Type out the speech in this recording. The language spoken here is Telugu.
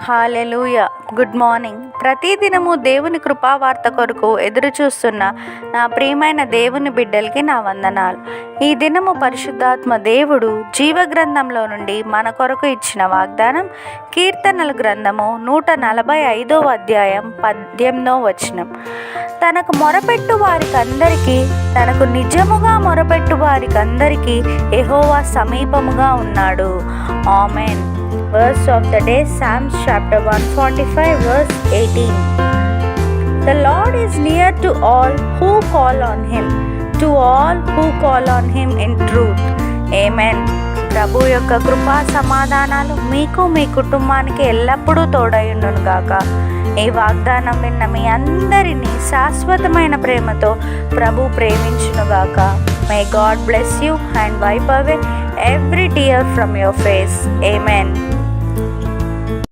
హల్లెలూయా. Good morning. ప్రతిదినము దేవుని కృపావార్త కొరకు ఎదురు చూస్తున్న నా ప్రియమైన దేవుని బిడ్డలకి నా వందనాలు. ఈ దినము పరిశుద్ధాత్మ దేవుడు జీవగ్రంథంలో నుండి మన కొరకు ఇచ్చిన వాగ్దానం కీర్తనల గ్రంథము 145వ అధ్యాయం 18వ వచనం. తనకు మొరపెట్టు వారికందరికీ, తనకు నిజముగా మొరపెట్టు వారికందరికీ యెహోవా సమీపముగా ఉన్నాడు. Amen. Verse of the day, Psalms chapter 145 verse 18. The Lord is near to all who call on him, to all who call on him in truth. Amen. ప్రభు యొక్క కృపా సమాధానాలు మీకు మీ కుటుంబానికి ఎల్లప్పుడూ తోడయుండును గాక. ఈ వాగ్దానం విన్న మీ అందరినీ శాశ్వతమైన ప్రేమతో ప్రభు ప్రేమించునుగాక. May God bless you and wipe away every tear from your face. Amen.